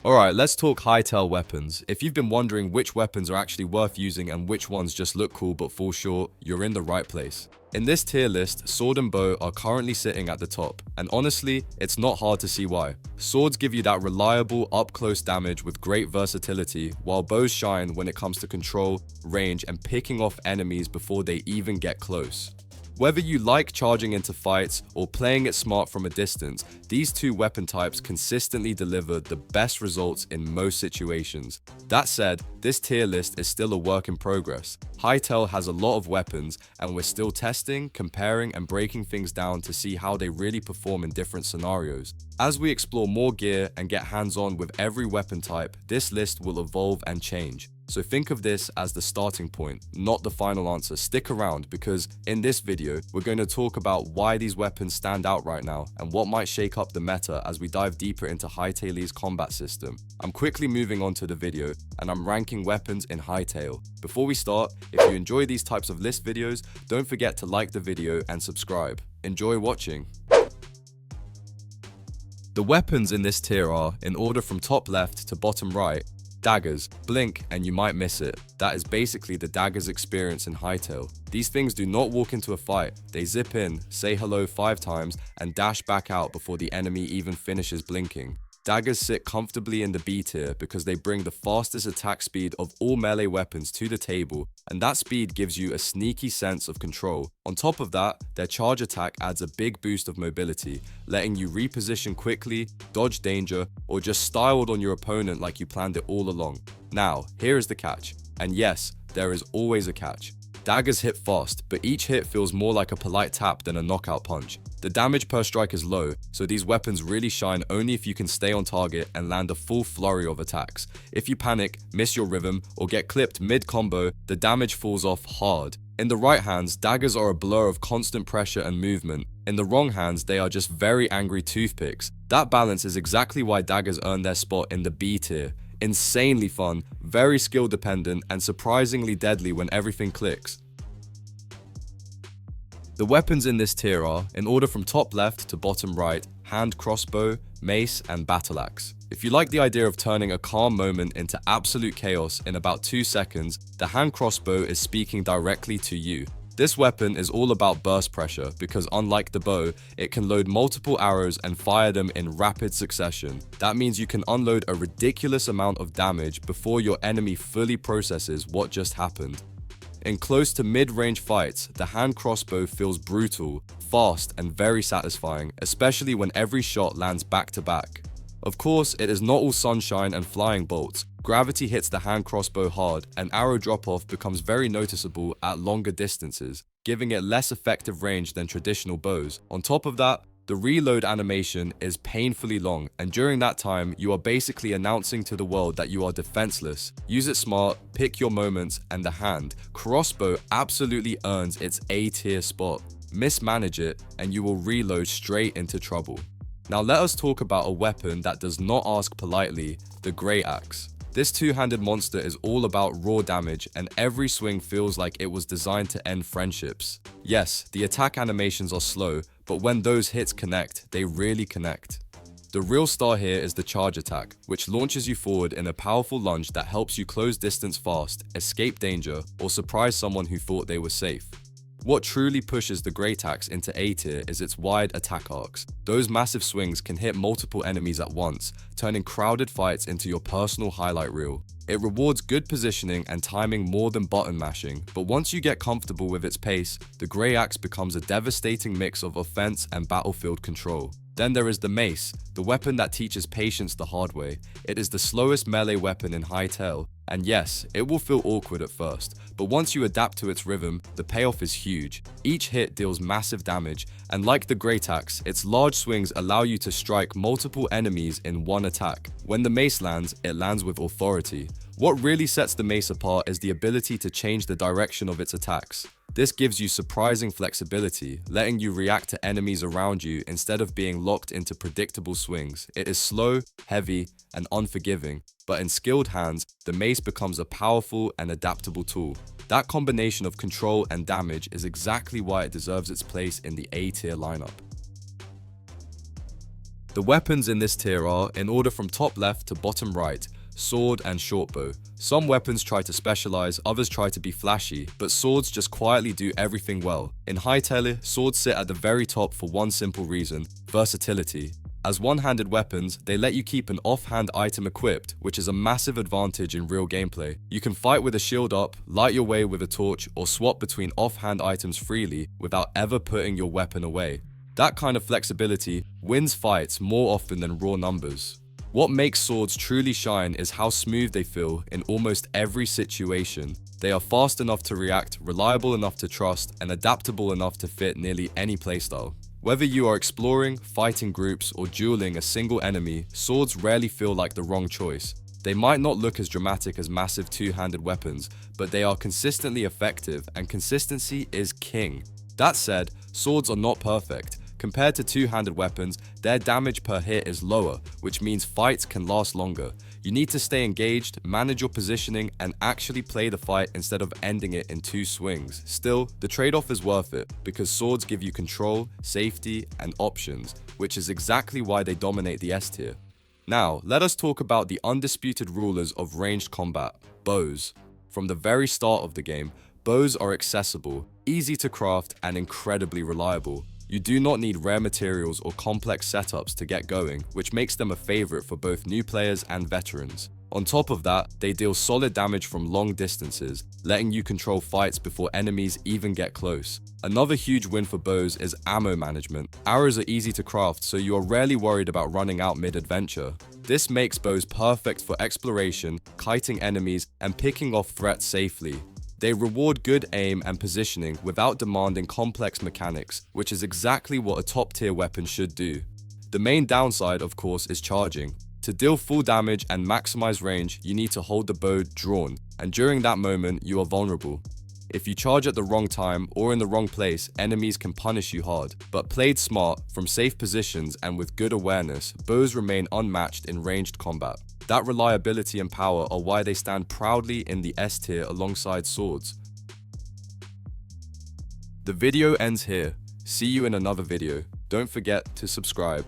Alright, let's talk Hytale weapons. If you've been wondering which weapons are actually worth using and which ones just look cool but fall short, you're in the right place. In this tier list, sword and bow are currently sitting at the top, and honestly, it's not hard to see why. Swords give you that reliable, up-close damage with great versatility, while bows shine when it comes to control, range, and picking off enemies before they even get close. Whether you like charging into fights or playing it smart from a distance, these two weapon types consistently deliver the best results in most situations. That said, this tier list is still a work in progress. Hytale has a lot of weapons, and we're still testing, comparing, and breaking things down to see how they really perform in different scenarios. As we explore more gear and get hands-on with every weapon type, this list will evolve and change. So think of this as the starting point, not the final answer. Stick around because in this video, we're going to talk about why these weapons stand out right now and what might shake up the meta as we dive deeper into Hytale's combat system. I'm quickly moving on to the video and I'm ranking weapons in Hytale. Before we start, if you enjoy these types of list videos, don't forget to like the video and subscribe. Enjoy watching. The weapons in this tier are, in order from top left to bottom right, Daggers. Blink and you might miss it. That is basically the Daggers experience in Hytale. These things do not walk into a fight. They zip in, say hello 5 times, and dash back out before the enemy even finishes blinking. Daggers sit comfortably in the B tier because they bring the fastest attack speed of all melee weapons to the table, and that speed gives you a sneaky sense of control. On top of that, their charge attack adds a big boost of mobility, letting you reposition quickly, dodge danger, or just styled on your opponent like you planned it all along. Now, here is the catch. And yes, there is always a catch. Daggers hit fast, but each hit feels more like a polite tap than a knockout punch. The damage per strike is low, so these weapons really shine only if you can stay on target and land a full flurry of attacks. If you panic, miss your rhythm, or get clipped mid-combo, the damage falls off hard. In the right hands, daggers are a blur of constant pressure and movement. In the wrong hands, they are just very angry toothpicks. That balance is exactly why daggers earn their spot in the B tier. Insanely fun, very skill dependent, and surprisingly deadly when everything clicks. The weapons in this tier are, in order from top left to bottom right, hand crossbow, mace, and battle axe. If you like the idea of turning a calm moment into absolute chaos in about 2 seconds, the hand crossbow is speaking directly to you. This weapon is all about burst pressure because unlike the bow, it can load multiple arrows and fire them in rapid succession. That means you can unload a ridiculous amount of damage before your enemy fully processes what just happened. In close to mid-range fights, the hand crossbow feels brutal, fast, and very satisfying, especially when every shot lands back to back. Of course, it is not all sunshine and flying bolts. Gravity hits the hand crossbow hard, and arrow drop-off becomes very noticeable at longer distances, giving it less effective range than traditional bows. On top of that, the reload animation is painfully long, and during that time, you are basically announcing to the world that you are defenseless. Use it smart, pick your moments, and the hand crossbow absolutely earns its A tier spot. Mismanage it, and you will reload straight into trouble. Now let us talk about a weapon that does not ask politely, the Great Axe. This two-handed monster is all about raw damage, and every swing feels like it was designed to end friendships. Yes, the attack animations are slow, but when those hits connect, they really connect. The real star here is the charge attack, which launches you forward in a powerful lunge that helps you close distance fast, escape danger, or surprise someone who thought they were safe. What truly pushes the Great Axe into A tier is its wide attack arcs. Those massive swings can hit multiple enemies at once, turning crowded fights into your personal highlight reel. It rewards good positioning and timing more than button mashing, but once you get comfortable with its pace, the Great Axe becomes a devastating mix of offense and battlefield control. Then there is the mace, the weapon that teaches patience the hard way. It is the slowest melee weapon in Hytale, and yes, it will feel awkward at first, but once you adapt to its rhythm, the payoff is huge. Each hit deals massive damage, and like the Great Axe, its large swings allow you to strike multiple enemies in one attack. When the mace lands, it lands with authority. What really sets the mace apart is the ability to change the direction of its attacks. This gives you surprising flexibility, letting you react to enemies around you instead of being locked into predictable swings. It is slow, heavy, and unforgiving, but in skilled hands, the mace becomes a powerful and adaptable tool. That combination of control and damage is exactly why it deserves its place in the A tier lineup. The weapons in this tier are, in order from top left to bottom right, sword and shortbow. Some weapons try to specialize, others try to be flashy, but swords just quietly do everything well. In Hytale, swords sit at the very top for one simple reason: versatility. As one-handed weapons, they let you keep an off-hand item equipped, which is a massive advantage in real gameplay. You can fight with a shield up, light your way with a torch, or swap between off-hand items freely without ever putting your weapon away. That kind of flexibility wins fights more often than raw numbers. What makes swords truly shine is how smooth they feel in almost every situation. They are fast enough to react, reliable enough to trust, and adaptable enough to fit nearly any playstyle. Whether you are exploring, fighting groups, or dueling a single enemy, swords rarely feel like the wrong choice. They might not look as dramatic as massive two-handed weapons, but they are consistently effective, and consistency is king. That said, swords are not perfect. Compared to two-handed weapons, their damage per hit is lower, which means fights can last longer. You need to stay engaged, manage your positioning, and actually play the fight instead of ending it in 2 swings. Still, the trade-off is worth it, because swords give you control, safety, and options, which is exactly why they dominate the S tier. Now, let us talk about the undisputed rulers of ranged combat, bows. From the very start of the game, bows are accessible, easy to craft, and incredibly reliable. You do not need rare materials or complex setups to get going, which makes them a favorite for both new players and veterans. On top of that, they deal solid damage from long distances, letting you control fights before enemies even get close. Another huge win for bows is ammo management. Arrows are easy to craft, so you are rarely worried about running out mid-adventure. This makes bows perfect for exploration, kiting enemies, and picking off threats safely. They reward good aim and positioning without demanding complex mechanics, which is exactly what a top-tier weapon should do. The main downside, of course, is charging. To deal full damage and maximize range, you need to hold the bow drawn, and during that moment, you are vulnerable. If you charge at the wrong time or in the wrong place, enemies can punish you hard. But played smart, from safe positions and with good awareness, bows remain unmatched in ranged combat. That reliability and power are why they stand proudly in the S tier alongside swords. The video ends here. See you in another video. Don't forget to subscribe.